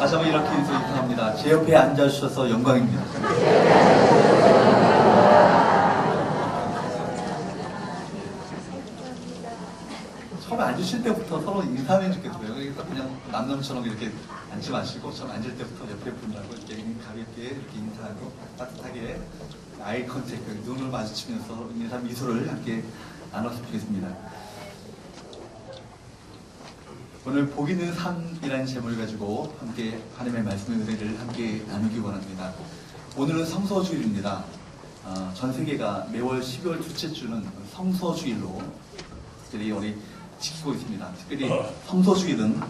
다시 한번 이렇게 인사합니다. 제 옆에 앉아주셔서 영광입니다. 처음에 앉으실 때부터 서로 인사하면 좋겠어요. 그러니까 그냥 남남처럼 이렇게 앉지 마시고 처음 앉을 때부터 옆에 분하고 이렇게 가볍게 이렇게 인사하고 따뜻하게 아이 컨택, 눈을 마주치면서 인사 미소를 함께 나눴으면 좋겠습니다. 오늘 복 있는 삶이라는 제목을 가지고 함께 하나님의 말씀의 은혜를 함께 나누기 원합니다. 오늘은 성서주일입니다. 전 세계가 매월 12월 둘째 주는 성서주일로 특별히 우리 지키고 있습니다. 특별히 성서주일은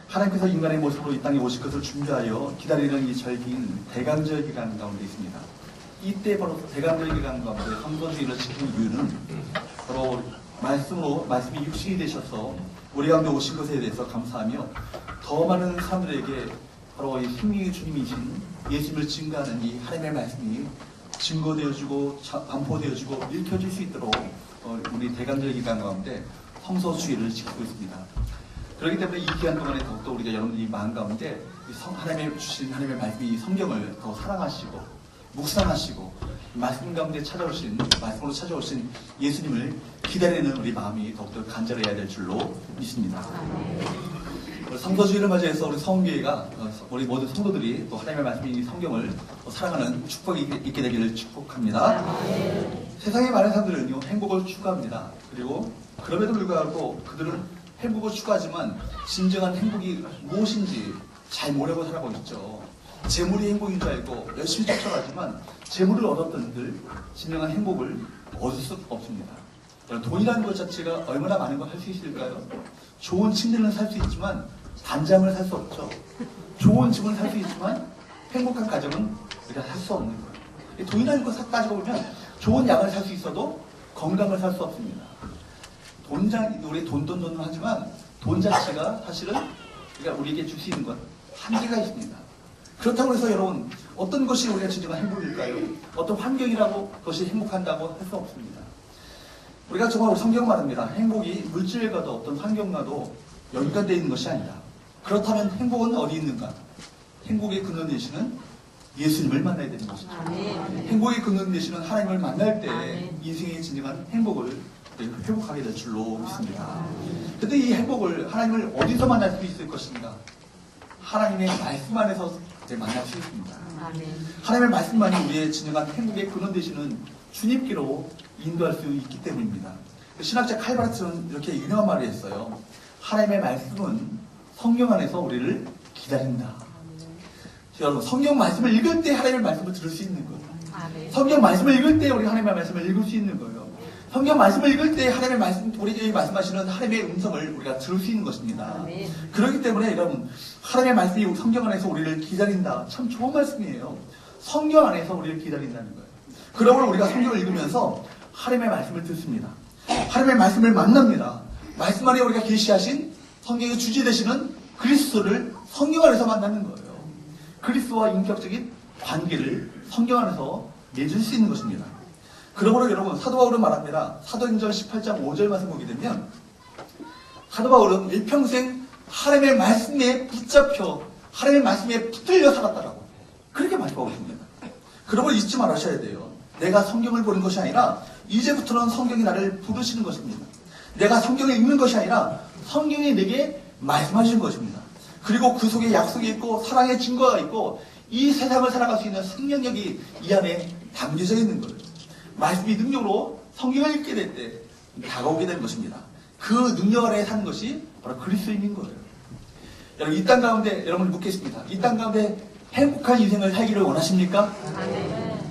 하나님께서 인간의 모습으로 이 땅에 오실 것을 준비하여 기다리는 이 절기인 대강절 기간 가운데 있습니다. 이때 바로 대강절 기간 가운데 성서주일을 지키는 이유는 바로 말씀이 육신이 되셔서 우리 가운데 오신 것에 대해서 감사하며 더 많은 사람들에게 바로 이 생명의 주님이신 예수님을 증거하는 이 하나님의 말씀이 증거되어지고 반포되어지고 읽혀질 수 있도록 우리 대강절 기간 가운데 성서주일을 지키고 있습니다. 그렇기 때문에 이 기간 동안에 더욱더 우리가 여러분들이 마음 가운데 하나님의 주신 하나님의 말씀이 성경을 더 사랑하시고 묵상하시고 말씀 가운데 말씀으로 찾아오신 예수님을 기다리는 우리 마음이 더욱더 간절해야 될 줄로 믿습니다. 성서주일을 맞이해서 우리 성교회가 우리 모든 성도들이 또 하나님의 말씀이 성경을 사랑하는 축복이 있게 되기를 축복합니다. 세상에 많은 사람들은요 행복을 추구합니다. 그리고 그럼에도 불구하고 그들은 행복을 추구하지만 진정한 행복이 무엇인지 잘 모르고 살아가고 있죠. 재물이 행복인 줄 알고 열심히 쫓아가지만 재물을 얻었던 들 진정한 행복을 얻을 수 없습니다. 돈이라는 것 자체가 얼마나 많은 걸 할 수 있을까요? 좋은 침대는 살 수 있지만 단잠을 살 수 없죠. 좋은 집은 살 수 있지만 행복한 가정은 우리가 살 수 없는 거예요. 돈이라는 것 따지고 보면 좋은 약을 살 수 있어도 건강을 살 수 없습니다. 우리 돈 하지만 돈 자체가 사실은 우리에게 줄 수 있는 건 한계가 있습니다. 그렇다고 해서 여러분 어떤 것이 우리가 진정한 행복일까요? 어떤 환경이라고 그것이 행복한다고 할 수 없습니다. 우리가 정말 성경 말합니다. 행복이 물질과도 어떤 환경과도 연관되어 있는 것이 아니다. 그렇다면 행복은 어디 있는가? 행복의 근원 되시는 예수님을 만나야 되는 것이죠. 행복의 근원 되시는 하나님을 만날 때 인생의 진정한 행복을 회복하게 될 줄로 믿습니다. 그런데 이 행복을 하나님을 어디서 만날 수 있을 것인가? 하나님의 말씀 안에서 만날 수 있습니다. 하나님의 말씀만이 우리의 진정한 행복의 근원 되시는 주님께로 인도할 수 있기 때문입니다. 신학자 칼바르트는 이렇게 유명한 말을 했어요. 하나님의 말씀은 성경 안에서 우리를 기다린다. 여러분 성경 말씀을 읽을 때 하나님의 말씀을 들을 수 있는 거예요. 성경 말씀을 읽을 때 우리 하나님의 말씀을 읽을 수 있는 거예요. 성경 말씀을 읽을 때 하나님의 말씀, 우리에게 말씀하시는 하나님의 음성을 우리가 들을 수 있는 것입니다. 그렇기 때문에 여러분 하나님의 말씀이 성경 안에서 우리를 기다린다. 참 좋은 말씀이에요. 성경 안에서 우리를 기다린다는 거예요. 그러므로 우리가 성경을 읽으면서 하나님의 말씀을 듣습니다. 하나님의 말씀을 만납니다. 말씀 안에 우리가 계시하신 성경의 주제 되시는 그리스도를 성경 안에서 만나는 거예요. 그리스도와 인격적인 관계를 성경 안에서 맺을 수 있는 것입니다. 그러므로 여러분 사도 바울은 말합니다. 사도행전 18장 5절 말씀 보게 되면 사도 바울은 일평생 하나님의 말씀에 붙잡혀 하나님의 말씀에 붙들려 살았다라고 그렇게 말씀하고 있습니다. 그러므로 잊지 말으셔야 돼요. 내가 성경을 보는 것이 아니라 이제부터는 성경이 나를 부르시는 것입니다. 내가 성경을 읽는 것이 아니라 성경이 내게 말씀하시는 것입니다. 그리고 그 속에 약속이 있고 사랑의 증거가 있고 이 세상을 살아갈 수 있는 생명력이 이 안에 담겨져 있는 거예요. 말씀이 능력으로 성경을 읽게 될 때 다가오게 되는 것입니다. 그 능력 아래에 사는 것이 바로 그리스도인인 거예요. 여러분 이 땅 가운데 여러분을 묻겠습니다. 이 땅 가운데 행복한 인생을 살기를 원하십니까?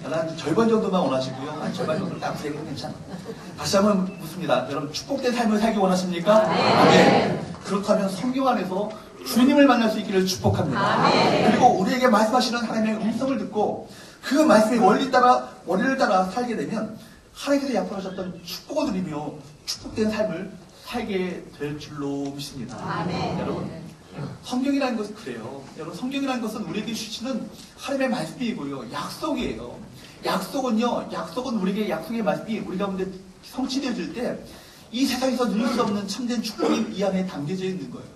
한 절반 정도만 원하시고요. 한 절반 정도는 딱 세게 괜찮아. 다시 한번 묻습니다. 여러분 축복된 삶을 살기 원하십니까? 아멘. 그렇다면 성경 안에서 주님을 만날 수 있기를 축복합니다. 그리고 우리에게 말씀하시는 하나님의 음성을 듣고 그 말씀의 원리를 따라 살게 되면 하나님께서 약속하셨던 축복을 누리며 축복된 삶을 살게 될 줄로 믿습니다. 여러분 성경이라는 것은 그래요. 여러분 성경이라는 것은 우리에게 주시는 하나님의 말씀이고요. 약속이에요. 약속은 우리에게 약속의 말씀이 우리 가운데 성취되어질 때 이 세상에서 누릴 수 없는 참된 축복이 이 안에 담겨져 있는 거예요.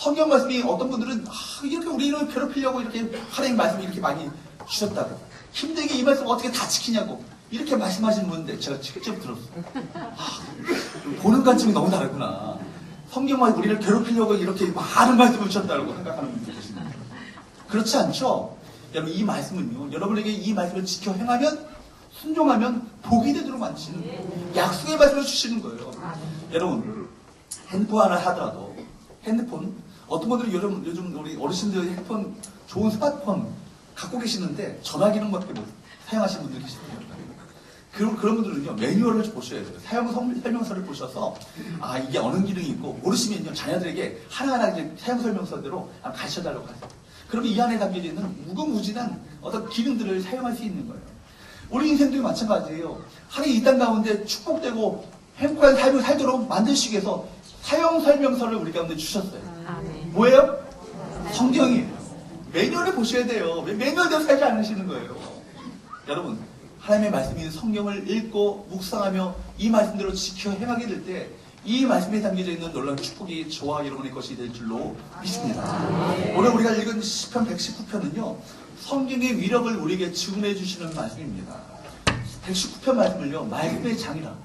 성경 말씀이 어떤 분들은 이렇게 우리를 괴롭히려고 이렇게 하나님 말씀이 이렇게 많이 주셨다고, 힘들게 이 말씀 어떻게 다 지키냐고 이렇게 말씀하시는 분인데 제가 직접 들었어요. 보는 관점이 너무 다르구나. 성경만 우리를 괴롭히려고 이렇게 많은 말씀을 주셨다고 생각하는 분들 계십니다. 그렇지 않죠? 여러분, 이 말씀은요, 여러분에게 이 말씀을 지켜 행하면, 순종하면 복이 되도록 만드시는 약속의 말씀을 주시는 거예요. 여러분, 핸드폰 하나 하더라도, 핸드폰, 어떤 분들은 요즘 우리 어르신들 핸드폰, 좋은 스마트폰 갖고 계시는데 전화기능밖에 못 사용하시는 분들 계시거든요. 그런 분들은요, 매뉴얼을 보셔야 돼요. 사용 설명서를 보셔서, 이게 어느 기능이 있고, 모르시면요, 자녀들에게 하나하나 이제 사용 설명서대로 가르쳐달라고 하세요. 그러면 이 안에 담겨져 있는 무궁무진한 어떤 기능들을 사용할 수 있는 거예요. 우리 인생도 마찬가지예요. 하나님 이 땅 가운데 축복되고 행복한 삶을 살도록 만드시기 위해서 사용 설명서를 우리 가운데 주셨어요. 뭐예요? 성경이에요. 매뉴얼을 보셔야 돼요. 매뉴얼대로 살지 않으시는 거예요. 여러분, 하나님의 말씀인 성경을 읽고 묵상하며 이 말씀대로 지켜 행하게 될 때 이 말씀에 담겨져 있는 놀라운 축복이 저와 여러분의 것이 될 줄로 믿습니다. 오늘 우리가 읽은 시편 119편은요, 성경의 위력을 우리에게 증언해 주시는 말씀입니다. 119편 말씀을요, 말씀의 장이라.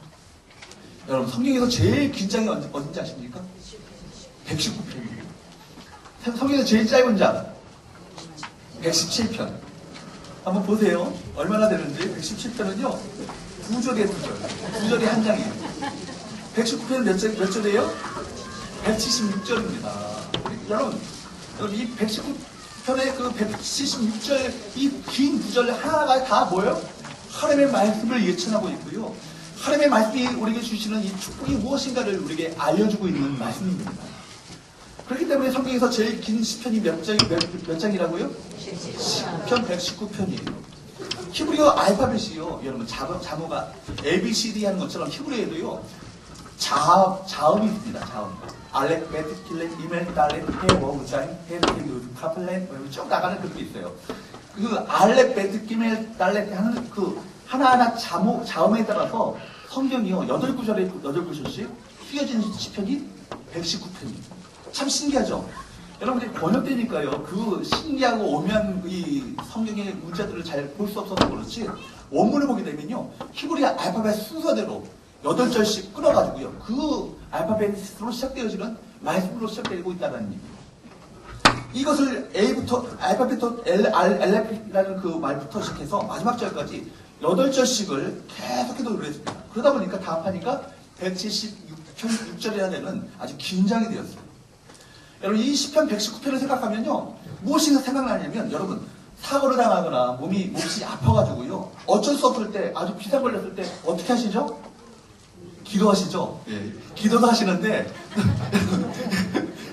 여러분, 성경에서 제일 긴 장이 어딘지 아십니까? 119편입니다. 성경에서 제일 짧은 장 117편. 한번 보세요. 얼마나 되는지. 117편은요, 9절에 2절. 9절이 한 장이에요. 119편은 몇 절이에요? 176절입니다. 여러분, 이 119편의 그 176절, 이 긴 구절 하나가 다 뭐예요? 하나님의 말씀을 예천하고 있고요. 하나님의 말씀이 우리에게 주시는 이 축복이 무엇인가를 우리에게 알려주고 있는 말씀입니다. 그렇기 때문에 성경에서 제일 긴 시편이 몇 장이라고요? 시편 119편이에요. 히브리어 알파벳이요, 여러분, 자모가 ABCD 하는 것처럼 히브리어에도요, 자음이 있습니다. 자음. 알렉, 베트, 킬렛, 이멜, 달렛, 해, 워, 우자인, 해, 카플렛, 쭉 나가는 그런 게 있어요. 그 알렉, 베트, 키멜, 달렛 하는 그 하나하나 자음에 따라서 성경이요, 8구절씩 휘어진 시편이 119편이에요. 참 신기하죠? 여러분들이 번역되니까요, 그 신기하고 오묘한 이 성경의 문자들을 잘 볼 수 없어서 그렇지, 원문을 보게 되면요, 히브리 알파벳 순서대로 8절씩 끊어가지고요, 그 알파벳으로 시작되어지는 말씀으로 시작되고 있다는 얘기예요. 이것을 알파벳부터 L라는 그 말부터 시작해서 마지막 절까지 8절씩을 계속해서 그랬습니다. 그러다 보니까 다 합하니까 176절이나 되는 아주 긴장이 되었어요. 여러분, 이 시편 119편을 생각하면요, 무엇이 생각나냐면, 여러분, 사고를 당하거나 몹이 아파가지고요, 어쩔 수 없을 때, 아주 비상 걸렸을 때 어떻게 하시죠? 기도하시죠? 예. 기도도 하시는데,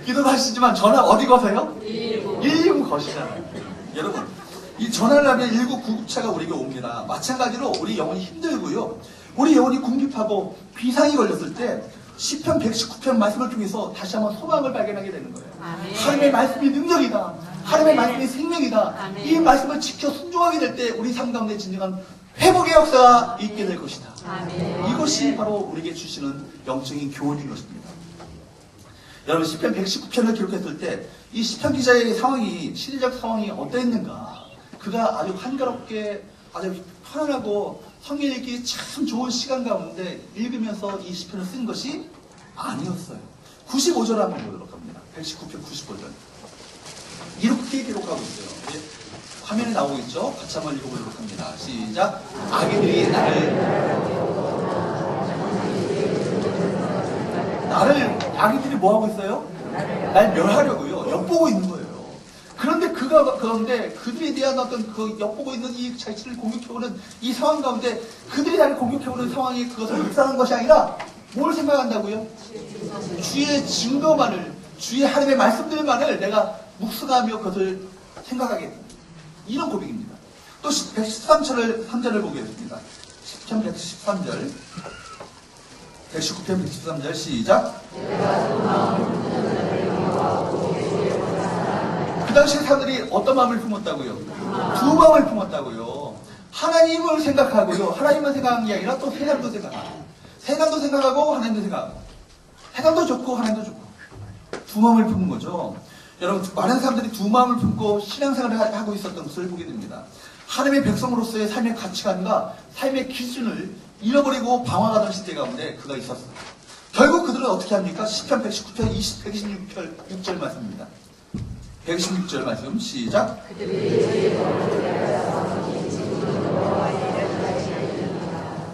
기도도 하시지만 전화 어디 거세요? 119 거시잖아요. 여러분, 이 전화를 하면 119구급차가 우리에게 옵니다. 마찬가지로 우리 영혼이 힘들고요, 우리 영혼이 궁핍하고 비상이 걸렸을 때 시편 119편 말씀을 통해서 다시 한번 소망을 발견하게 되는 거예요. 하나님의 말씀이 능력이다. 하나님의 말씀이 생명이다. 이 말씀을 지켜 순종하게 될 때 우리 삶 가운데 진정한 회복의 역사가 있게 될 것이다. 이것이 바로 우리에게 주시는 영적인 교훈인 것입니다. 여러분, 시편 119편을 기록했을 때 이 시편 기자의 상황이, 시대적 상황이 어떠했는가? 그가 아주 한가롭게 아주 편안하고 성경 읽기 참 좋은 시간 가운데 읽으면서 이 시편을 쓴 것이 아니었어요. 95절 한번 보도록 합니다. 119편 95절. 이렇게 기록하고 있어요. 화면에 나오고 있죠? 같이 한번 읽어보도록 합니다. 시작. 악인들이 악인들이 뭐 하고 있어요? 날 멸하려고요. 엿보고 있는 거예요. 그런데 그런데 그들에 대한 어떤 그 엿보고 있는 이 자신을 공격해오는 이 상황 가운데 그들이 나를 공격해오는 상황에 그것을 묵상하는 것이 아니라 뭘 생각한다고요? 주의 증거만을, 주의 하나님의 말씀들만을 내가 묵상하며 그것을 생각하게 됩니다. 이런 고백입니다. 또 113절을 보겠습니다. 10편 113절. 119편 113절 시작. 그 당시에 사람들이 어떤 마음을 품었다고요? 두 마음을 품었다고요. 하나님을 생각하고요, 하나님만 생각하는 게 아니라 또 세상도 생각하고, 세상도 생각하고 하나님도 생각하고, 세상도 좋고 하나님도 좋고 두 마음을 품은 거죠. 여러분, 많은 사람들이 두 마음을 품고 신앙생활을 하고 있었던 것을 보게 됩니다. 하나님의 백성으로서의 삶의 가치관과 삶의 기준을 잃어버리고 방황하던 시대 가운데 그가 있었어요. 결국 그들은 어떻게 합니까? 시편 119편 126절 말씀입니다. 116절 말씀 시작.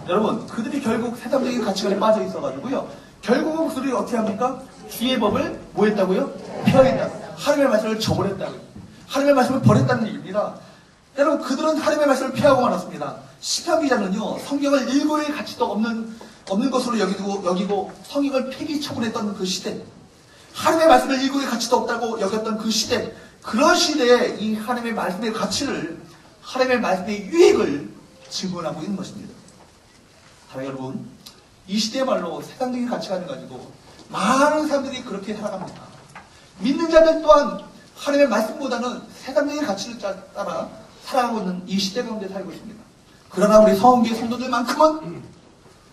여러분, 그들이 결국 세상적인 가치관에 빠져 있어가지고요. 결국은 그들이 어떻게 합니까? 주의 법을 뭐 했다고요? 폐하했다. 하나님의 말씀을 저버렸다고요. 하나님의 말씀을 버렸다는 얘기입니다. 여러분, 그들은 하나님의 말씀을 피하고 말았습니다. 시편 기자는요, 성경을 읽을 가치도 없는 것으로 여기고 성경을 폐기 처분했던 그 시대, 하나님의 말씀을 읽을 가치도 없다고 여겼던 그 시대, 그런 시대에 이 하나님의 말씀의 가치를, 하나님의 말씀의 유익을 증언하고 있는 것입니다. 사랑하는 여러분, 이 시대야말로 세상적인 가치관을 가지고 많은 사람들이 그렇게 살아갑니다. 믿는 자들 또한 하나님의 말씀보다는 세상적인 가치를 따라 살아가고 있는 이 시대 가운데 살고 있습니다. 그러나 우리 성교회 성도들만큼은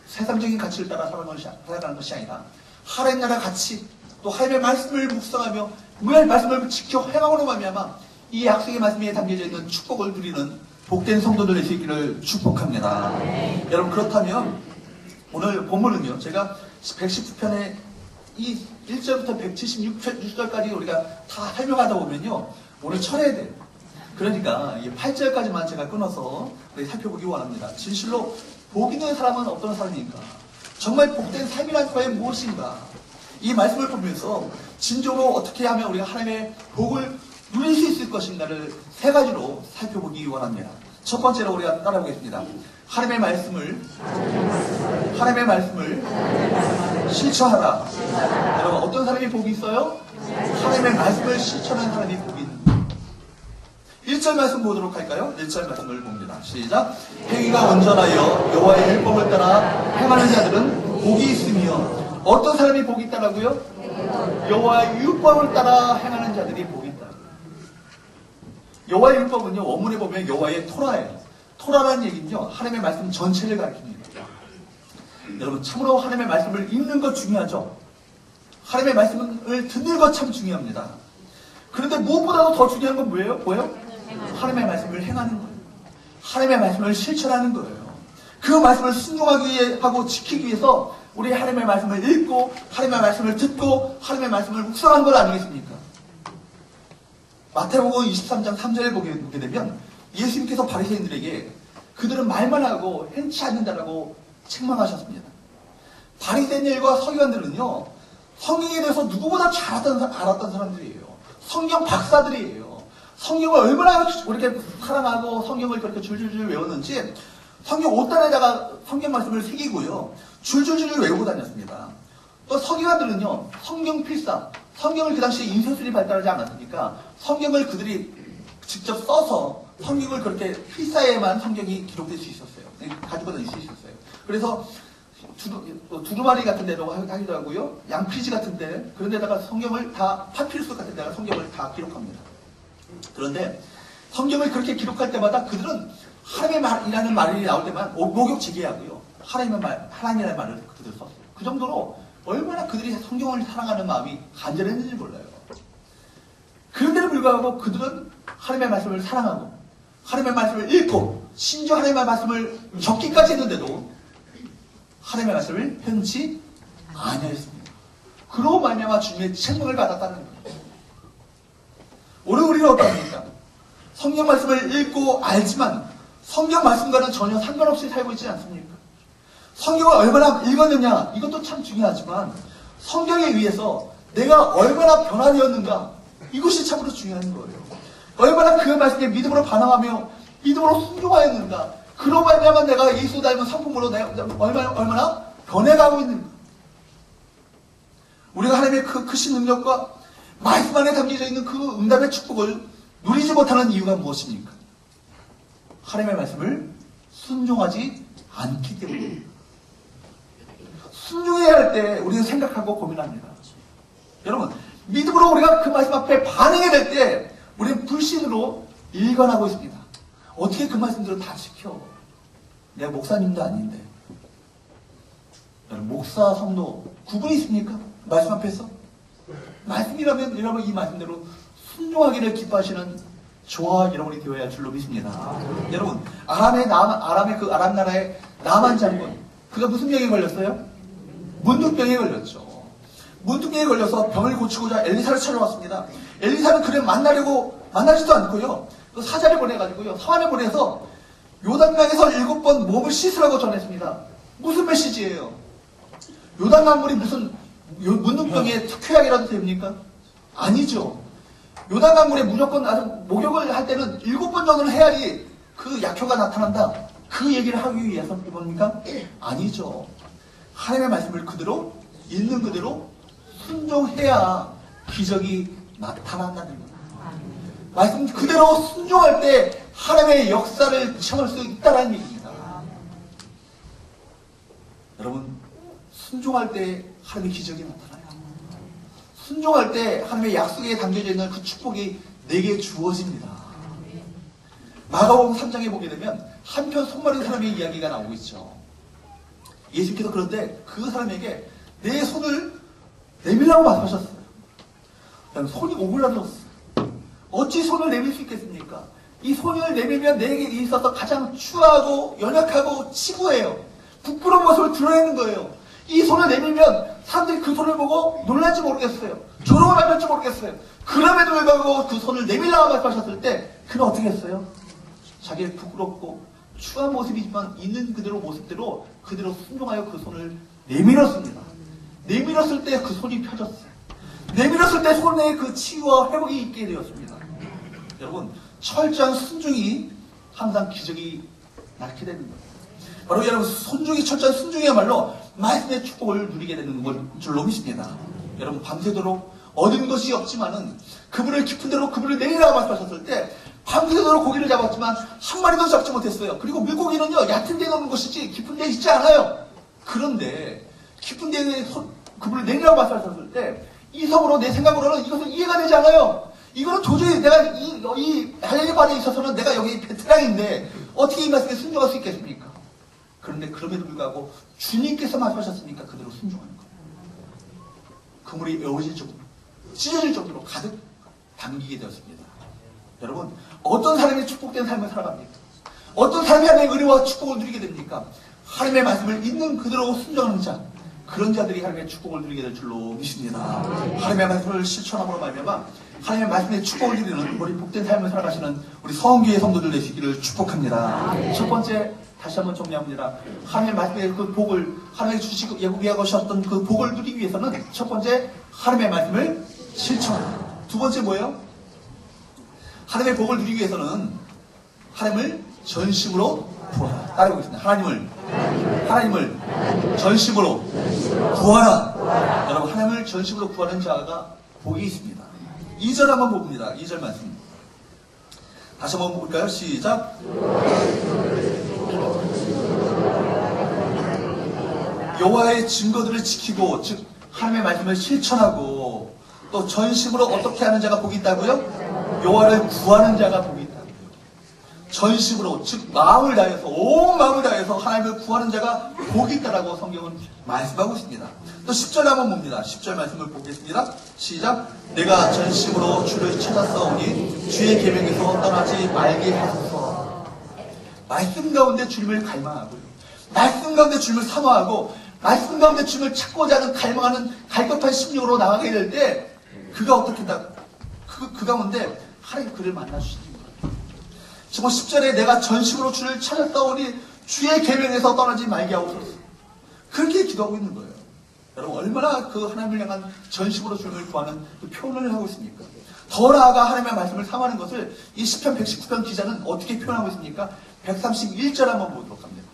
세상적인 가치를 따라 살아가는 것이 아니라 하나님 나라 가치, 또 하나님의 말씀을 묵상하며 하나님의 말씀을 지켜 행함으로 말미암아 이 약속의 말씀에 담겨져 있는 축복을 누리는 복된 성도들의 수 있기를 축복합니다. 여러분, 그렇다면 오늘 본문은요, 제가 119편의 이 1절부터 176절까지 우리가 다 설명하다 보면요, 오늘 철회해야 돼요. 그러니까 이 8절까지만 제가 끊어서 우리 살펴보기 원합니다. 진실로 복 있는 사람은 어떤 사람입니까? 정말 복된 삶이란 과연 무엇인가? 이 말씀을 보면서 진정으로 어떻게 하면 우리가 하나님의 복을 누릴 수 있을 것인가를 세 가지로 살펴보기 원합니다. 첫 번째로 우리가 따라보겠습니다. 하나님의 말씀을 실천하라. 여러분, 어떤 사람이 복이 있어요? 하나님의 말씀을 실천하는 사람이 복이 있는 거예요. 1절 말씀 보도록 할까요? 1절 말씀을 봅니다. 시작. 행위가 온전하여 여호와의 율법을 따라 행하는 자들은 복이 있으며, 어떤 사람이 복이 있다라고요? 여호와의 율법을 따라 행하는 자들이 복이 있다. 여호와의 율법은요, 원문에 보면 여호와의 토라예요. 토라라는 얘기는요, 하나님의 말씀 전체를 가리킵니다. 여러분, 참으로 하나님의 말씀을 읽는 것 중요하죠? 하나님의 말씀을 듣는 것 참 중요합니다. 그런데 무엇보다도 더 중요한 건 뭐예요? 하나님의 말씀을 행하는 거예요. 하나님의 말씀을 실천하는 거예요. 그 말씀을 순종하기 하고 지키기 위해서 우리 하나님의 말씀을 읽고 하나님의 말씀을 듣고 하나님의 말씀을 묵상한 것 아니겠습니까? 마태복음 23장 3절을 보게 되면 예수님께서 바리새인들에게 그들은 말만 하고 행치 않는다라고 책망하셨습니다. 바리새인들과 서기관들은요, 성경에 대해서 누구보다 잘 알았던 사람들이에요. 성경 박사들이에요. 성경을 얼마나 이렇게 사랑하고 성경을 그렇게 줄줄줄 외웠는지 성경 옷단에다가 성경 말씀을 새기고요, 줄줄줄 외우고 다녔습니다. 또 서기관들은요, 성경 필사, 성경을 그 당시에 인쇄술이 발달하지 않았으니까 성경을 그들이 직접 써서 성경을 그렇게 필사에만 성경이 기록될 수 있었어요. 가지고 다닐 수 있었어요. 그래서 두루마리 같은 데로 하기도 하고요, 양피지 같은 데, 그런 데다가 성경을 다, 파피루스 같은 데다가 성경을 다 기록합니다. 그런데 성경을 그렇게 기록할 때마다 그들은 하나님의 말이라는 말이 나올 때만 목욕지게하고요, 하나님이라는 말을 그들 썼어요. 그 정도로 얼마나 그들이 성경을 사랑하는 마음이 간절했는지 몰라요. 그런데도 불구하고 그들은 하나님의 말씀을 사랑하고 하나님의 말씀을 읽고 심지어 하나님의 말씀을 적기까지 했는데도 하나님의 말씀을 편치 아니하였습니다. 그러고 말미암아 주님의 책망을 받았다는 거예요. 오늘 우리는 어떻습니까? 성경 말씀을 읽고 알지만 성경 말씀과는 전혀 상관없이 살고 있지 않습니까? 성경을 얼마나 읽었느냐, 이것도 참 중요하지만 성경에 의해서 내가 얼마나 변화되었는가, 이것이 참으로 중요한 거예요. 얼마나 그 말씀에 믿음으로 반응하며 믿음으로 순종하였는가, 그로 말미암아 내가 예수 닮은 상품으로 내가 얼마나 변해가고 있는가. 우리가 하나님의 그 크신 능력과 말씀 안에 담겨져 있는 그 응답의 축복을 누리지 못하는 이유가 무엇입니까? 하나님의 말씀을 순종하지 않기 때문입니다. 순종해야 할 때 우리는 생각하고 고민합니다. 여러분, 믿음으로 우리가 그 말씀 앞에 반응해야 될 때 우리는 불신으로 일관하고 있습니다. 어떻게 그 말씀들을 다 지켜? 내가 목사님도 아닌데. 여러분, 목사, 성도 구분이 있습니까? 말씀 앞에서? 말씀이라면 여러분 이 말씀대로 순종하기를 기뻐하시는 저와 여러분이 되어야 할 줄로 믿습니다. 여러분, 아람의 그 아람 나라의 나만 장군, 그가 무슨 병에 걸렸어요? 문둥병에 걸렸죠. 문둥병에 걸려서 병을 고치고자 엘리사를 찾아왔습니다. 엘리사는 그를 만나지도 않고요. 또 사자를 보내가지고요. 사환을 보내서 요단강에서 7번 몸을 씻으라고 전했습니다. 무슨 메시지예요? 요단강물이 무슨 문둥병의 특효약이라도 됩니까? 아니죠. 요단강물에 무조건 아주 목욕을 할 때는 7번 정도는 해야지 그 약효가 나타난다. 그 얘기를 하기 위해서 뭡니까? 아니죠. 하나님의 말씀을 그대로 있는 그대로 순종해야 기적이 나타난다는 거예요. 말씀 그대로 순종할 때 하나님의 역사를 체험할 수 있다는 얘기입니다. 여러분, 순종할 때 하나님의 기적이 나타나요. 순종할 때 하나님의 약속에 담겨져 있는 그 축복이 내게 주어집니다. 마가복음 3장에 보게 되면 한편 손마른 사람의 이야기가 나오고 있죠. 예수께서 그런데 그 사람에게 내 손을 내밀라고 말씀하셨어요. 손이 오그라들었어요. 어찌 손을 내밀 수 있겠습니까? 이 손을 내밀면 내게 있어서 가장 추하고 연약하고 치부해요. 부끄러운 모습을 드러내는 거예요. 이 손을 내밀면 사람들이 그 손을 보고 놀랄지 모르겠어요. 조롱을 받을지 모르겠어요. 그럼에도 불구하고 그 손을 내밀라고 말씀하셨을 때 그는 어떻게 했어요? 자기의 부끄럽고 추한 모습이지만 있는 그대로 모습대로 그대로 순종하여 그 손을 내밀었습니다. 내밀었을 때 그 손이 펴졌어요. 내밀었을 때 손에 그 치유와 회복이 있게 되었습니다. 여러분, 철저한 순종이 항상 기적이 낳게 되는 거예요. 바로 여러분, 철저한 순종이야말로 말씀의 축복을 누리게 되는 줄로 믿습니다. 여러분, 밤새도록 얻은 것이 없지만은 그분을 깊은 데로 그분을 내리라고 말씀하셨을 때 밤새도록 고기를 잡았지만 한 마리도 잡지 못했어요. 그리고 물고기는요, 얕은 데에 넣는 것이지 깊은 데에 있지 않아요. 그런데 깊은 데에 그분을 내리라고 말씀하셨을 때 이성으로 내 생각으로는 이것은 이해가 되지 않아요. 이거는 도저히 내가 이 할례 바다에 있어서는 내가 여기 베테랑인데 어떻게 이 말씀에 순종할 수 있겠습니까? 그런데 그럼에도 불구하고 주님께서 말씀하셨으니까 그대로 순종하는 거예요. 그물이 에워질 정도로, 찢어질 정도로 가득 담기게 되었습니다. 여러분, 어떤 사람이 축복된 삶을 살아갑니까? 어떤 사람이 하나님의 은혜와 축복을 누리게 됩니까? 하나님의 말씀을 있는 그대로 순종하는 자, 그런 자들이 하나님의 축복을 누리게 될 줄로 믿습니다. 하나님의 말씀을 실천함으로 말미암아 하나님의 말씀의 축복을 누리는 우리 복된 삶을 살아가시는 우리 서원교회 성도들 되시기를 축복합니다. 첫 번째, 다시 한번 정리합니다. 하나님의 말씀의 그 복을, 하나님의 주시고 예고하셨던 그 복을 누리기 위해서는 첫 번째, 하나님의 말씀을 실천합니다. 두 번째 뭐예요? 하나님의 복을 누리기 위해서는 하나님을 전심으로 구하라. 따라해보겠습니다. 하나님을 전심으로 구하라. 여러분, 하나님을 전심으로 구하는 자가 복이 있습니다. 2절 한번 봅니다. 2절 말씀. 다시 한번 볼까요? 시작. 여호와의 증거들을 지키고, 즉 하나님의 말씀을 실천하고 또 전심으로 어떻게 하는 자가 복이 있다고요? 여호와를 구하는 자가 복이 있다고요. 전심으로, 즉 마음을 다해서, 온 마음을 다해서 하나님을 구하는 자가 복이 있다라고 성경은 말씀하고 있습니다. 또 10절 한번 봅니다. 10절 말씀을 보겠습니다. 시작. 내가 전심으로 주를 찾았사오니 주의 계명에서 떠나지 말게 하소서. 말씀 가운데 주님을 갈망하고요, 말씀 가운데 주님을 사모하고 말씀 가운데 주님을 찾고자 하는 갈망하는 갈급한 심령으로 나가게 될 때 그가 어떻게 그 가운데 하나님 그를 만나주시는 거예요. 지금 10절에 내가 전심으로 주를 찾았사오니 주의 계명에서 떠나지 말게 하옵소서. 그렇게 기도하고 있는 거예요. 여러분, 얼마나 그 하나님을 향한 전심으로 주님을 구하는 그 표현을 하고 있습니까? 더 나아가 하나님의 말씀을 사모하는 것을 이 시편 119편 기자는 어떻게 표현하고 있습니까? 131절 한번 보도록 합니다.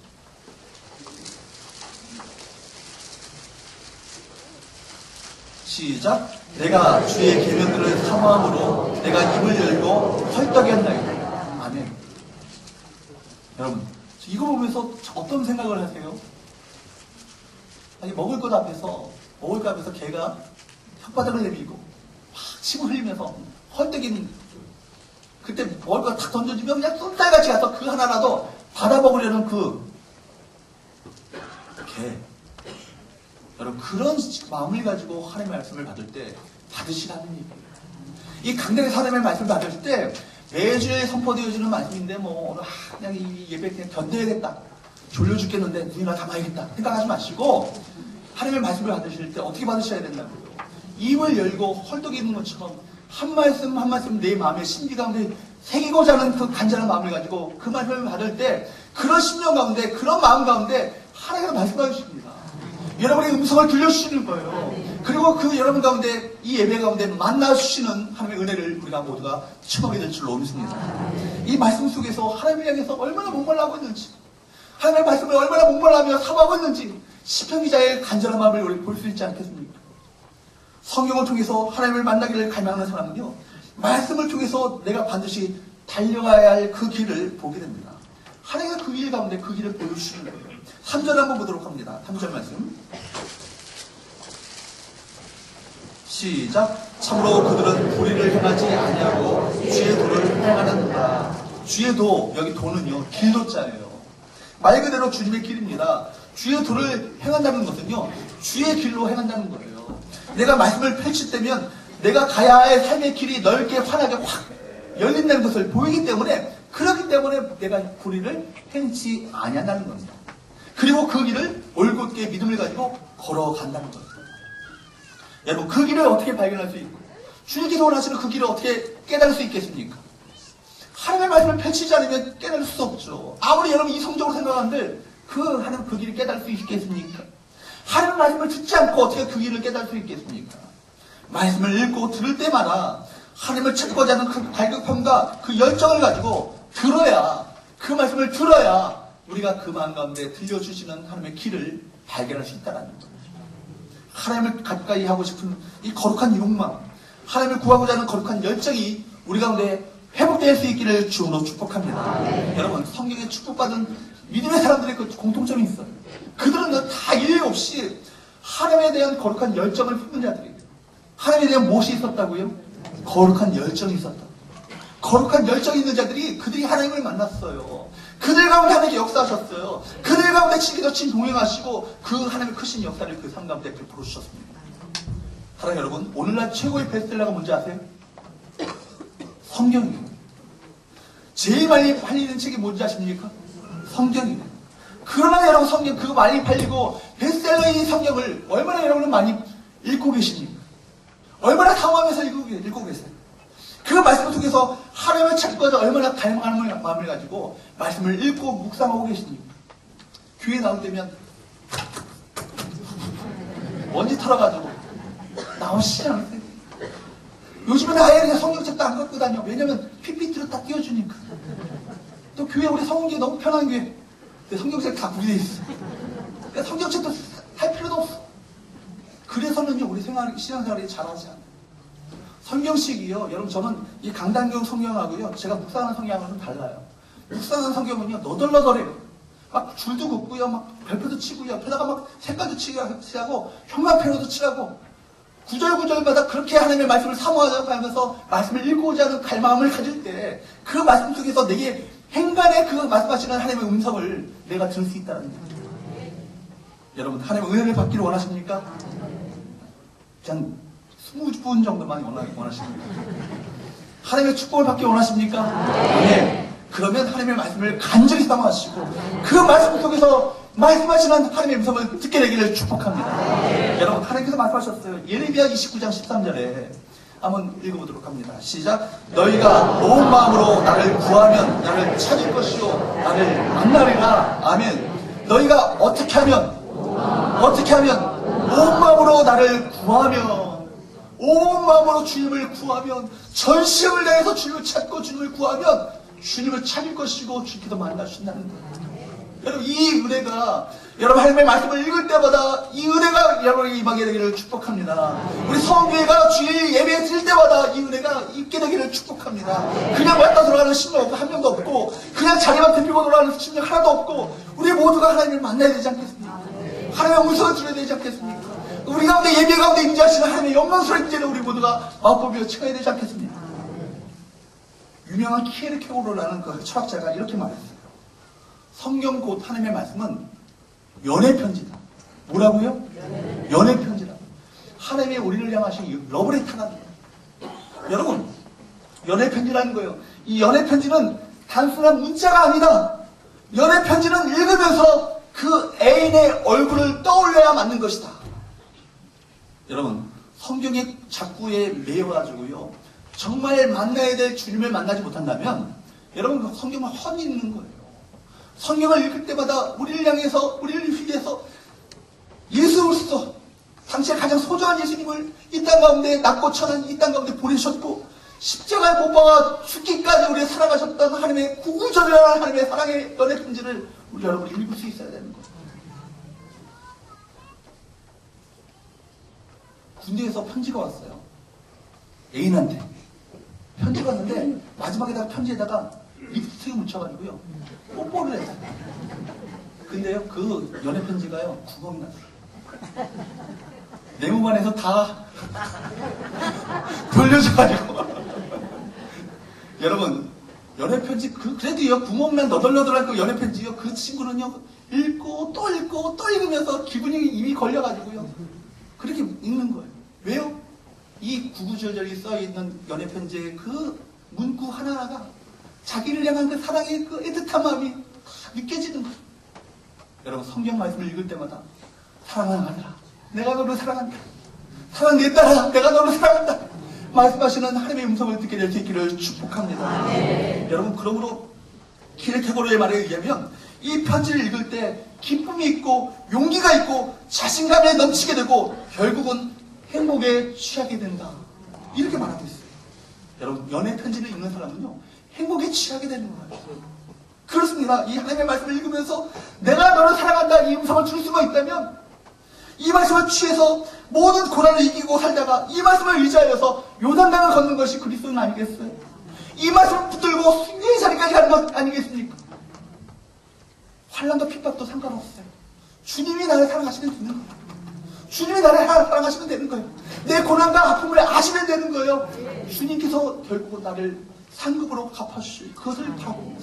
시작. 내가 주의 계명들을 사모함으로 내가 입을 열고 헐떡였나이다. 아멘. 여러분, 이거 보면서 어떤 생각을 하세요? 아니, 먹을 것 앞에서 개가 혓바닥을 내밀고 막 침을 흘리면서 헐떡이는, 그때 먹을 거 탁 던져주면 그냥 쏜살같이 가서 그 하나라도 받아먹으려는 그 개. 여러분, 그런 마음을 가지고 하나님의 말씀을 받을 때 받으시라는 얘기예요. 이 강단에서 하나님의 말씀을 받을 때 매주에 선포되어지는 말씀인데 뭐 오늘 그냥 이 예배 그냥 견뎌야겠다, 졸려 죽겠는데 눈이나 감아야겠다 생각하지 마시고 하나님의 말씀을 받으실 때 어떻게 받으셔야 된다고요? 입을 열고 헐떡이 있는 것처럼 한 말씀 한 말씀 내 마음의 신비 가운데 새기고자 하는 그 간절한 마음을 가지고 그 말씀을 받을 때 그런 심령 가운데 그런 마음 가운데 하나님께서 말씀해 주십니다. 여러분의 음성을 들려주시는 거예요. 그리고 그 여러분 가운데 이 예배 가운데 만나주시는 하나님의 은혜를 우리가 모두가 체험하게 될 줄로 믿습니다. 이 말씀 속에서 하나님을 향해서 얼마나 목말라하고 있는지, 하나님의 말씀을 얼마나 목말라하며 사모하고 있는지 시편 기자의 간절한 마음을 우리 볼 수 있지 않겠습니까? 성경을 통해서 하나님을 만나기를 갈망하는 사람은요, 말씀을 통해서 내가 반드시 달려가야 할 그 길을 보게 됩니다. 하나님과 그 길 가운데 그 길을 보여주시는 거예요. 3절 한번 보도록 합니다. 3절 말씀 시작. 참으로 그들은 불의를 행하지 아니하고 주의 도를 행하는도다. 주의 도, 여기 도는요 길도자예요. 말 그대로 주님의 길입니다. 주의 도를 행한다는 것은요 주의 길로 행한다는 거예요. 내가 말씀을 펼칠 때면 내가 가야 할 삶의 길이 넓게 환하게 확 열린다는 것을 보이기 때문에, 그렇기 때문에 내가 불의를 행치 아니한다는 겁니다. 그리고 그 길을 올곧게 믿음을 가지고 걸어간다는 거예요. 여러분, 그 길을 어떻게 발견할 수 있고 주님께서 원하시는 그 길을 어떻게 깨달을 수 있겠습니까? 하나님의 말씀을 펼치지 않으면 깨달을 수 없죠. 아무리 여러분 이성적으로 생각하는데 하나님 그 길을 깨달을 수 있겠습니까? 하나님의 말씀을 듣지 않고 어떻게 그 길을 깨달을 수 있겠습니까? 말씀을 읽고 들을 때마다 하나님을 찾고자 하는 그 갈급함과 그 열정을 가지고 들어야, 그 말씀을 들어야 우리가 그 마음 가운데 들려주시는 하나님의 길을 발견할 수 있다는 거예요. 하나님을 가까이 하고 싶은 이 거룩한 욕망, 하나님을 구하고자 하는 거룩한 열정이 우리 가운데 회복될 수 있기를 주로 축복합니다. 여러분, 성경에 축복받은 믿음의 사람들의 그 공통점이 있어요. 그들은 다 일리 없이 하나님에 대한 거룩한 열정을 품는 자들이에요. 하나님에 대한 무엇이 있었다고요? 거룩한 열정이 있었다. 거룩한 열정이 있는 자들이 그들이 하나님을 만났어요. 그들 가운데 하나님께 역사하셨어요. 그들 가운데 친기도친 동행하시고 그 하나님의 크신 역사를 그 삶 가운데 베풀어 주셨습니다. 사랑하는 여러분, 오늘날 최고의 베스트셀러가 뭔지 아세요? 성경이에요. 제일 많이 팔리는 책이 뭔지 아십니까? 성경이에요. 그러나 여러분, 성경 그거 많이 팔리고 베스트셀러인 성경을 얼마나 여러분은 많이 읽고 계십니까? 얼마나 당황하면서 읽고 계세요? 그 말씀을 통해서 하나님을 찾고자 얼마나 갈망하는 마음을 가지고 말씀을 읽고 묵상하고 계십니까? 교회 나올 때면 먼지 털어가지고 나오시지 않으세요? 요즘은 아예 그냥 성경책도 안 갖고 다녀. 왜냐면 PPT로 다 띄워주니까. 또 교회, 우리 성경이 너무 편한 교회. 성경책 다 구비되어 있어. 그러니까 성경책도 할 필요도 없어. 그래서는요, 우리 신앙생활이 잘하지 않아요. 성경식이요, 여러분, 저는 이 강단경 성경하고요, 제가 묵상하는 성경하고는 달라요. 묵상하는 성경은요, 너덜너덜해요. 막 줄도 긋고요, 막 별표도 치고요, 옆에다가 막 색깔도 칠하고, 형광펜으로도 칠하고, 구절구절마다 그렇게 하나님의 말씀을 사모하자고 하면서 말씀을 읽고자 하는 갈망을 가질 때, 그 말씀 속에서 내게 행간에 그 말씀하시는 하나님의 음성을 내가 들을 수 있다는 거예요. 여러분, 하나님의 은혜를 받기를 원하십니까? 그냥 20분 정도만 원하십니까? 하나님의 축복을 받기 원하십니까? 네. 그러면 하나님의 말씀을 간절히 사모하시고 그 말씀 속에서 말씀하시는 하나님의 음성을 듣게 되기를 축복합니다. 여러분, 하나님께서 말씀하셨어요. 예레미야 29장 13절에 한번 읽어보도록 합니다. 시작. 너희가 온 마음으로 나를 구하면 나를 찾을 것이요 나를 만나리라. 아멘. 너희가 어떻게 하면 온 마음으로 나를 구하면, 온 마음으로 주님을 구하면, 전심을 다해서 주님을 찾고 주님을 구하면 주님을 찾을 것이고 주님께서 만나신다는 거예요. 여러분, 이 은혜가 여러분 하나님의 말씀을 읽을 때마다 이 은혜가 여러분에게 임하게 되기를 축복합니다. 우리 성교회가 주일 예배 드릴 때마다 이 은혜가 있게 되기를 축복합니다. 그냥 왔다 돌아가는 신령 없고 한 명도 없고 그냥 자리만 대피고 돌아가는 신령 하나도 없고 우리 모두가 하나님을 만나야 되지 않겠습니까? 하나님의 음성을 들어야 되지 않겠습니까? 우리 가운데 예배 가운데 임재하시는 하나님의 영광스러운 임재를 우리 모두가 마음법으로 청해야 되지 않겠습니까? 유명한 키에르케고르라는 그 철학자가 이렇게 말했어요. 성경 곧 하나님의 말씀은 연애 편지다. 뭐라고요? 연애 편지다. 하나님의 우리를 향하신 러브레터라는 거예요. 여러분, 연애 편지라는 거예요. 이 연애 편지는 단순한 문자가 아니다. 연애 편지는 읽으면서 그 애인의 얼굴을 떠올려야 맞는 것이다. 여러분, 성경의 작구에 매여가지고요, 정말 만나야 될 주님을 만나지 못한다면 여러분 그 성경을 헛 읽는 거예요. 성경을 읽을 때마다 우리를 향해서, 우리를 위해서 예수 그리스도, 당시에 가장 소중한 예수님을 이 땅 가운데 낮고 천한 이 땅 가운데 보내셨고 십자가에 못 박아 죽기까지 우리를 사랑하셨던 하나님의 구구절절한 하나님의 사랑의 연애 편지를 우리 여러분이 읽을 수 있어야 되는 거예요. 군대에서 편지가 왔어요. 애인한테 편지가 왔는데 마지막에다가 편지에다가 립스틱을 묻혀가지고요 뽀뽀를 했어요. 근데요 그 연애 편지가요 구멍이 났어요. 내몸 안에서 다 돌려줘가지고 여러분 연애 편지 그래도요 구멍난 너덜너덜한 그 연애 편지요 그 친구는요 읽고 또 읽고 또 읽으면서 기분이 이미 걸려가지고요 그렇게 읽는 거예요. 왜요? 이 구구절절이 써있는 연애 편지의 그 문구 하나하나가 자기를 향한 그 사랑의 그 애틋한 마음이 다 느껴지는 거예요. 여러분 성경 말씀을 읽을 때마다 사랑하는 아들아 내가 너를 사랑한다. 사랑 내 딸아 내가 너를 사랑한다. 말씀하시는 하나님의 음성을 듣게 될 수 있기를 축복합니다. 여러분 그러므로 키르케고르의 말에 의하면 이 편지를 읽을 때 기쁨이 있고 용기가 있고 자신감에 넘치게 되고 결국은 행복에 취하게 된다. 이렇게 말하고 있어요. 여러분 연애 편지를 읽는 사람은요 행복에 취하게 되는 거예요. 그렇습니다. 이 하나님의 말씀을 읽으면서 내가 너를 사랑한다 이 음성을 줄 수가 있다면 이 말씀을 취해서 모든 고난을 이기고 살다가 이 말씀을 의지하여서 요단강을 걷는 것이 그리스도는 아니겠어요? 이 말씀을 붙들고 승리의 자리까지 가는 것 아니겠습니까? 환난과 핍박도 상관없어요. 주님이 나를 사랑하시면 되는 거예요. 주님이 나를 사랑하시면 되는 거예요. 내 고난과 아픔을 아시면 되는 거예요. 주님께서 결국은 나를 상급으로 갚아주실 그것을 바라보고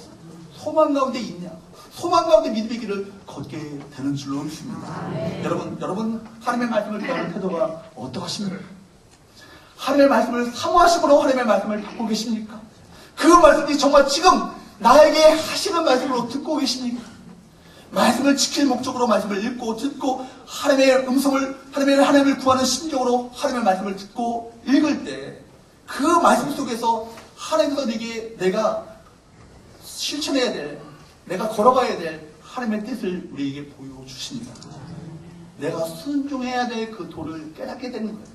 소망 가운데 있냐? 소망 가운데 믿음의 길을 걷게 되는 줄로 믿습니다. 여러분 하나님의 말씀을 대하는 태도가 어떠하십니까? 하나님의 말씀을 사모하심으로 하나님의 말씀을 받고 계십니까? 그 말씀이 정말 지금 나에게 하시는 말씀으로 듣고 계십니까? 말씀을 지킬 목적으로 말씀을 읽고 듣고 하나님의 음성을 하나님을 구하는 심정으로 하나님의 말씀을 듣고 읽을 때 그 말씀 속에서 하나님께서 내가 실천해야 될 내가 걸어가야 될 하나님의 뜻을 우리에게 보여주십니다. 내가 순종해야 될 그 도를 깨닫게 되는 거예요.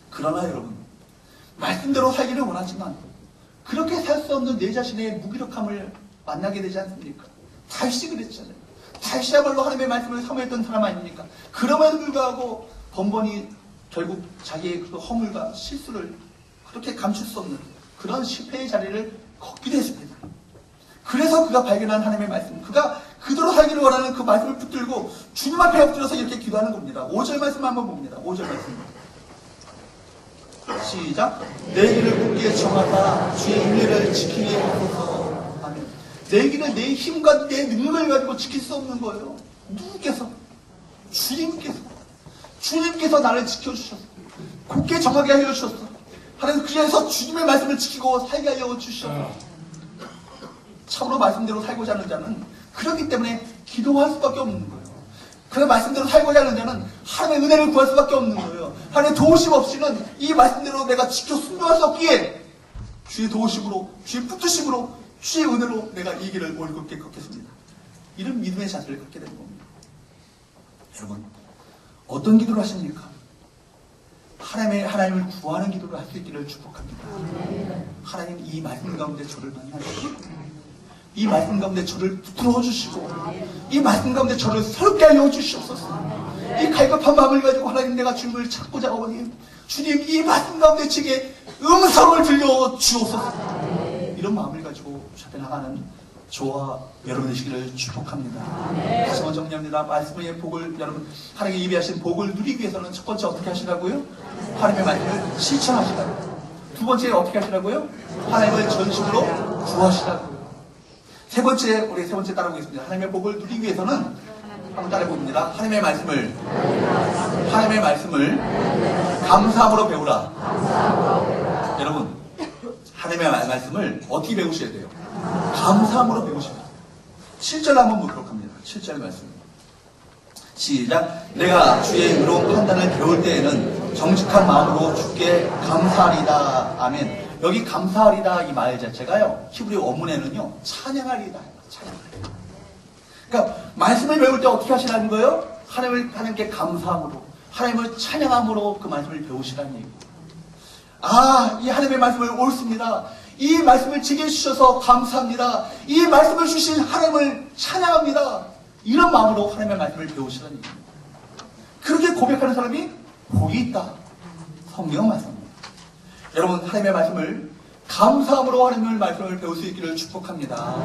그러나 여러분 말씀대로 살기를 원하지만 그렇게 살 수 없는 내 자신의 무기력함을 만나게 되지 않습니까? 다윗이 그랬잖아요. 다윗이야말로 하나님의 말씀을 사모했던 사람 아닙니까? 그럼에도 불구하고 번번이 결국 자기의 그 허물과 실수를 그렇게 감출 수 없는 그런 실패의 자리를 걷기도 했습니다. 그래서 그가 발견한 하나님의 말씀, 그가 그대로 살기를 원하는 그 말씀을 붙들고 주님 앞에 엎드려서 이렇게 기도하는 겁니다. 5절 말씀 한번 봅니다. 5절 말씀. 시작. 내 길을 굳게 정하사 주의 인례를 지키게 하소서. 아멘. 내 길을 내 힘과 내 능력을 가지고 지킬 수 없는 거예요. 누구께서? 주님께서 나를 지켜주셨어. 굳게 정하게 하여 주셨어. 하나님 그래서 주님의 말씀을 지키고 살게 하여 주셨어. 참으로 말씀대로 살고자 하는 자는 그렇기 때문에 기도할 수밖에 없는 거예요. 그 말씀대로 살고자 하는 자는 하나님의 은혜를 구할 수밖에 없는 거예요. 하나님의 도우심 없이는 이 말씀대로 내가 지켜 순종할 수 없기에 주의 도우심으로, 주의 붙드심으로, 주의 은혜로 내가 이 길을 올곧게 걷겠습니다. 이런 믿음의 자세를 갖게 되는 겁니다. 여러분 어떤 기도를 하십니까? 하나님을 구하는 기도를 할 수 있기를 축복합니다. 하나님 이 말씀 가운데 저를 만나주시고 이 말씀 가운데 저를 붙들어 주시고 이 말씀 가운데 저를 새롭게 하여 주시옵소서. 이 갈급한 마음을 가지고 하나님 내가 주님을 찾고자 하오니 주님 이 말씀 가운데 제게 음성을 들려 주옵소서. 이런 마음을 가지고 주 앞에 나가는 저와 여러분 되시기를 축복합니다. 다시 한번 정리합니다. 말씀의 복을 여러분 하나님께 예비하신 복을 누리기 위해서는 첫 번째 어떻게 하시라고요? 하나님의 말씀을 실천하시라고요. 두 번째 어떻게 하시라고요? 하나님을 전심으로 구하시라고요. 세 번째 따라보겠습니다. 하나님의 복을 누리기 위해서는 한번 따라해봅니다. 하나님의 말씀을 감사함으로 배우라. 하나님의 말씀을 어떻게 배우셔야 돼요? 감사함으로 배우셔야 돼요. 7절 한번 보도록 합니다. 7절 말씀. 시작. 내가 주의 의로운 판단을 배울 때에는 정직한 마음으로 주께 감사하리다. 아멘. 여기 감사하리다 이 말 자체가요, 히브리 원문에는요, 찬양하리다. 찬양하리다. 그러니까 말씀을 배울 때 어떻게 하시라는 거예요? 하나님께 감사함으로, 하나님을 찬양함으로 그 말씀을 배우시라는 얘기예요. 아, 이 하나님의 말씀을 옳습니다. 이 말씀을 제게 주셔서 감사합니다. 이 말씀을 주신 하나님을 찬양합니다. 이런 마음으로 하나님의 말씀을 배우시라는 얘기입니다. 그렇게 고백하는 사람이 복이 있다. 성경은 말씀입니다. 여러분, 하나님의 말씀을 감사함으로 하나님의 말씀을 배울 수 있기를 축복합니다.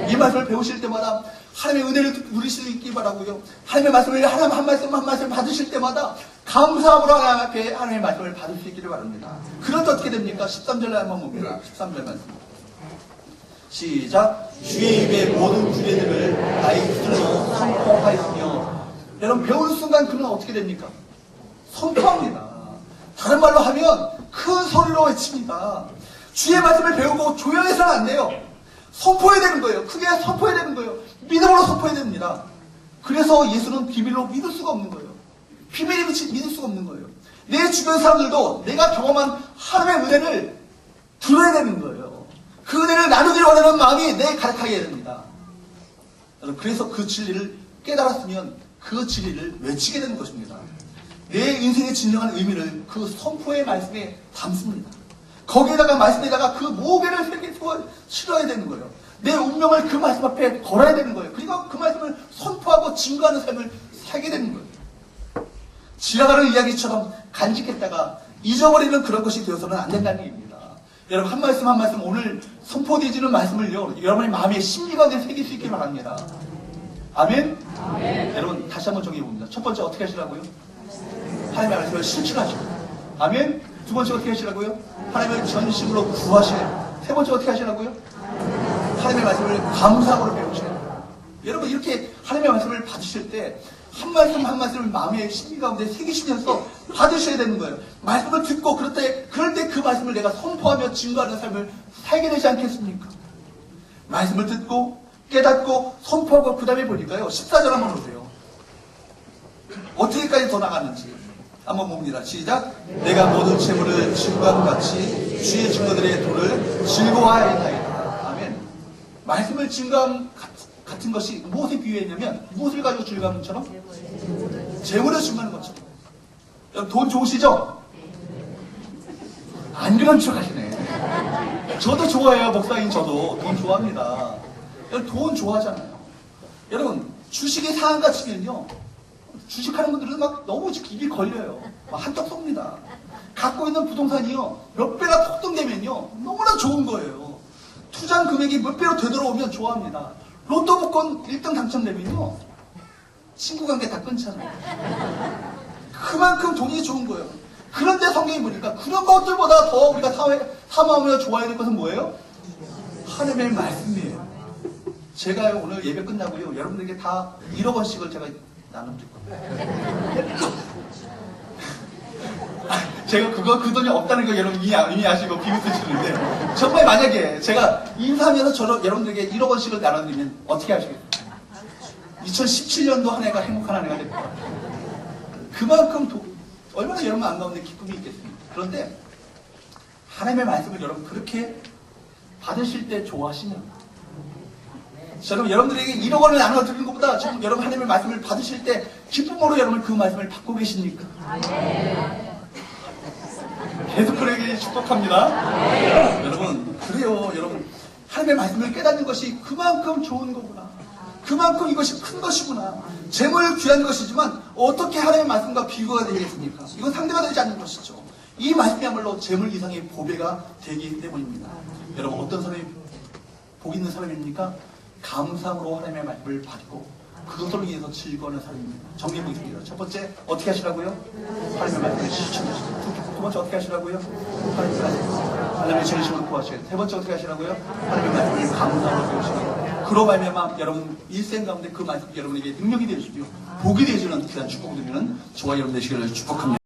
이 말씀을 배우실 때마다 하나님의 은혜를 누리실 수 있기 바라고요. 하나님의 말씀을 하나님 한 말씀 한 말씀 받으실 때마다 감사함으로 하나님 앞에 하나님의 말씀을 받을 수 있기를 바랍니다. 그럴 때 어떻게 됩니까? 13절에 한번 봅니다. 13절 말씀. 시작. 주의 입에 모든 규례들을 나의 입술로 선포하였으며. 여러분, 배우는 순간 그는 어떻게 됩니까? 선포합니다. 다른 말로 하면 큰 소리로 외칩니다. 주의 말씀을 배우고 조용해서는 안 돼요. 선포해야 되는 거예요. 크게 선포해야 되는 거예요. 믿음으로 선포해야 됩니다. 그래서 예수는 비밀로 믿을 수가 없는 거예요. 비밀이 믿을 수가 없는 거예요. 내 주변 사람들도 내가 경험한 하나님의 은혜를 들어야 되는 거예요. 그 은혜를 나누기를 원하는 마음이 내 가득하게 해야 됩니다. 그래서 그 진리를 깨달았으면 그 진리를 외치게 되는 것입니다. 내 인생의 진정한 의미를 그 선포의 말씀에 담습니다. 거기에다가 말씀에다가 그 모개를 세게 실어야 되는 거예요. 내 운명을 그 말씀 앞에 걸어야 되는 거예요. 그리고 그 말씀을 선포하고 증거하는 삶을 살게 되는 거예요. 지나가는 이야기처럼 간직했다가 잊어버리는 그런 것이 되어서는 안 된다는 얘기입니다. 여러분, 한 말씀 한 말씀 오늘 선포되어지는 말씀을요, 여러분의 마음에 심리 가운데 새길 수 있길 바랍니다. 아멘? 아멘. 여러분, 다시 한번 정리해봅니다. 첫 번째 어떻게 하시라고요? 하나님의 말씀을 실천하시고. 아멘? 두 번째 어떻게 하시라고요? 하나님을 전심으로 구하셔요. 세 번째 어떻게 하시라고요? 하나님의 말씀을 감사함으로 배우셔요. 여러분, 이렇게 하나님의 말씀을 받으실 때 한 말씀 한 말씀을 마음의 심리 가운데 새기시면서 받으셔야 되는 거예요. 말씀을 듣고 그럴 때 그 말씀을 내가 선포하며 증거하는 삶을 살게 되지 않겠습니까? 말씀을 듣고 깨닫고 선포하고 그 다음에 보니까요, 14절 한번 보세요. 어떻게까지 더 나갔는지 한번 봅니다. 시작. 내가 모든 재물을 증거함 같이 주의 증거들의 도를 즐거워하였나이다. 아멘. 말씀을 증거함 같은 것이 무엇에 비유했냐면, 무엇을 가지고 증거하는 것처럼? 재물을 증거하는 것처럼. 여러분, 돈 좋으시죠? 안 그런 척 하시네. 저도 좋아해요. 목사님, 저도 돈 좋아합니다. 여러분, 돈 좋아하잖아요. 여러분, 주식이 상한가 치면요, 주식하는 분들은 막 너무 입이 걸려요. 막 한턱 쏩니다. 갖고 있는 부동산이요, 몇 배가 폭등되면요, 너무나 좋은 거예요. 투자한 금액이 몇 배로 되돌아오면 좋아합니다. 로또 복권 1등 당첨되면요, 친구 관계 다 끊잖아요. 그만큼 돈이 좋은 거예요. 그런데 성경이 보니까 그런 것들보다 더 우리가 사모하며 좋아해야 될 것은 뭐예요? 하나님의 말씀이에요. 제가 오늘 예배 끝나고요, 여러분들에게 다 1억 원씩을 제가 나눠줄 겁니다. 제가 그 돈이 없다는 거 여러분 이미 아시고 비웃으시는데, 정말 만약에 제가 인사하면서 여러분들에게 1억 원씩을 나눠드리면 어떻게 하시겠어요? 2017년도 한 해가 행복한 한 해가 될 거예요. 그만큼 얼마나 여러분 안 가운데 기쁨이 있겠습니까? 그런데 하나님의 말씀을 여러분 그렇게 받으실 때 좋아하시면, 저는 여러분들에게 1억 원을 나눠드리는 것보다 지금 여러분 하나님의 말씀을 받으실 때 기쁨으로 여러분 그 말씀을 받고 계십니까? 계속 그러기 축복합니다. 여러분, 그래요. 여러분, 하나님의 말씀을 깨닫는 것이 그만큼 좋은 거구나. 그만큼 이것이 큰 것이구나. 재물 귀한 것이지만 어떻게 하나님의 말씀과 비교가 되겠습니까? 이건 상대가 되지 않는 것이죠. 이 말씀이야말로 재물 이상의 보배가 되기 때문입니다. 여러분, 어떤 사람이 복 있는 사람입니까? 감사함으로 하나님의 말씀을 받고 그것을 위해서 즐거워하는 사람입니다. 정리해 보겠습니다. 첫 번째, 어떻게 하시라고요? 하나님의 말씀을 실천하시고. 두 번째, 어떻게 하시라고요? 하나님의 전심을 구하시고. 세 번째, 어떻게 하시라고요? 하나님의 말씀을 감사함으로 배우시고. 그로 말미암아 여러분 일생 가운데 그 말씀이 여러분에게 능력이 되어주시고 복이 되어주는 귀한 축복을 드리는 저와 여러분 되시기를 축복합니다.